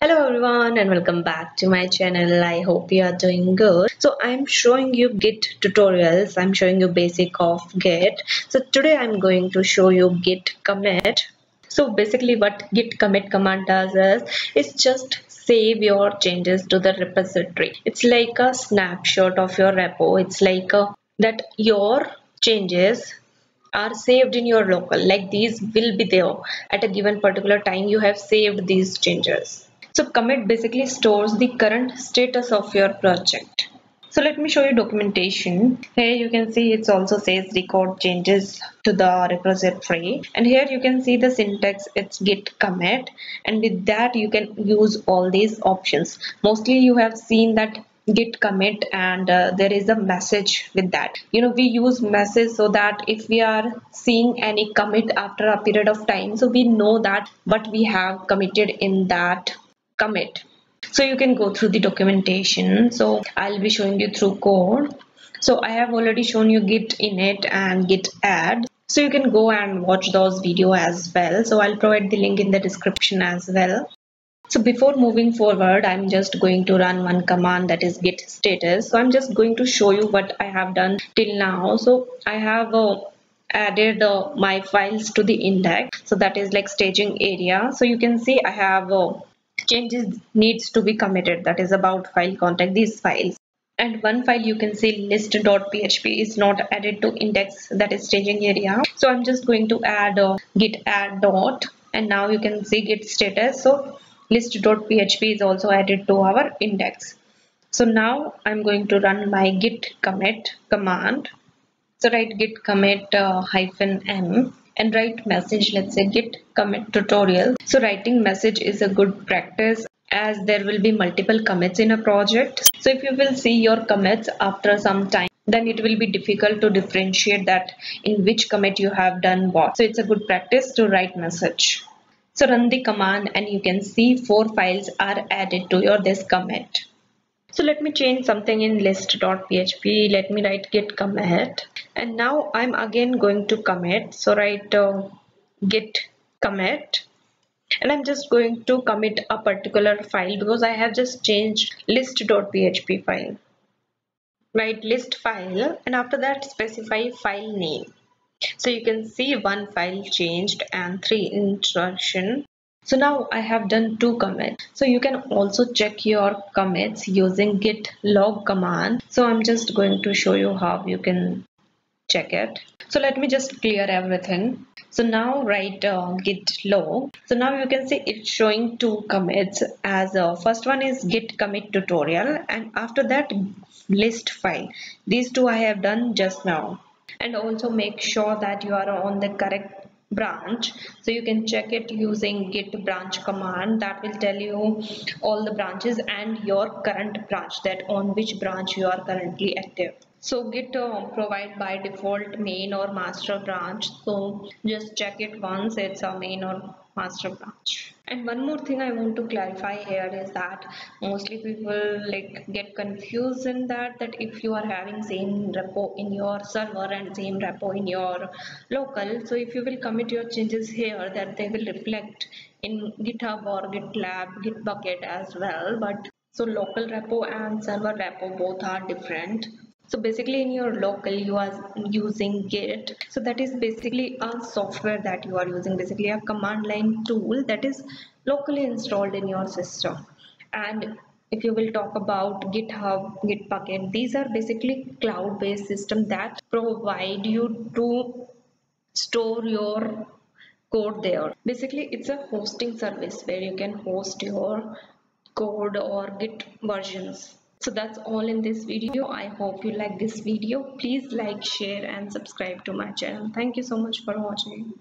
Hello everyone and welcome back to my channel. I hope you are doing good. So I'm showing you Git tutorials. I'm showing you basic of Git. So today I'm going to show you Git Commit. So basically what Git Commit command does is just save your changes to the repository. It's like a snapshot of your repo. It's like that your changes are saved in your local, like these will be there at a given particular time. You have saved these changes. So commit basically stores the current status of your project. So let me show you documentation. Here you can see it also says record changes to the repository, and here you can see the syntax, it's git commit, and with that you can use all these options. Mostly you have seen that git commit and there is a message with that. We use message so that if we are seeing any commit after a period of time, so we know that what we have committed in that commit. So you can go through the documentation. So I'll be showing you through code. So I have already shown you git init and git add, so you can go and watch those video as well. So I'll provide the link in the description as well. So before moving forward, I'm just going to run one command, that is git status. So I'm just going to show you what I have done till now. So I have added my files to the index, so that is like staging area. So you can see I have changes needs to be committed, that is about file contact, these files. And one file you can see list.php is not added to index, that is staging area. So I'm just going to add git add dot, and now you can see git status. So list.php is also added to our index. So now I'm going to run my git commit command. So write git commit -m and write message, let's say git commit tutorial. So writing message is a good practice as there will be multiple commits in a project. So if you will see your commits after some time, then it will be difficult to differentiate that in which commit you have done what. So it's a good practice to write message. So run the command and you can see 4 files are added to your this commit. So let me change something in list.php. Let me write git commit, and now I'm again going to commit. So write git commit, and I'm just going to commit a particular file because I have just changed list.php file. Write list file, and after that specify file name. So you can see one file changed and 3 instruction. So now I have done 2 commits. So you can also check your commits using git log command. So I'm just going to show you how you can check it. So let me just clear everything. So now write git log. So now you can see it's showing 2 commits, as first one is git commit tutorial, and after that list file. These 2 I have done just now. And also make sure that you are on the correct branch. So you can check it using git branch command, that will tell you all the branches and your current branch, that on which branch you are currently active. So git provide by default main or master branch, so just check it once it's a main or master branch. And one more thing I want to clarify here is that mostly people like get confused in that if you are having same repo in your server and same repo in your local, so if you will commit your changes here, that they will reflect in github or gitlab gitbucket as well. But so local repo and server repo both are different. So basically in your local you are using Git. So that is basically a software that you are using, basically a command line tool that is locally installed in your system. And if you will talk about GitHub, Gitbucket, these are basically cloud-based system that provide you to store your code there. Basically it's a hosting service where you can host your code or git versions. So that's all in this video. I hope you like this video. Please like, share and subscribe to my channel. Thank you so much for watching.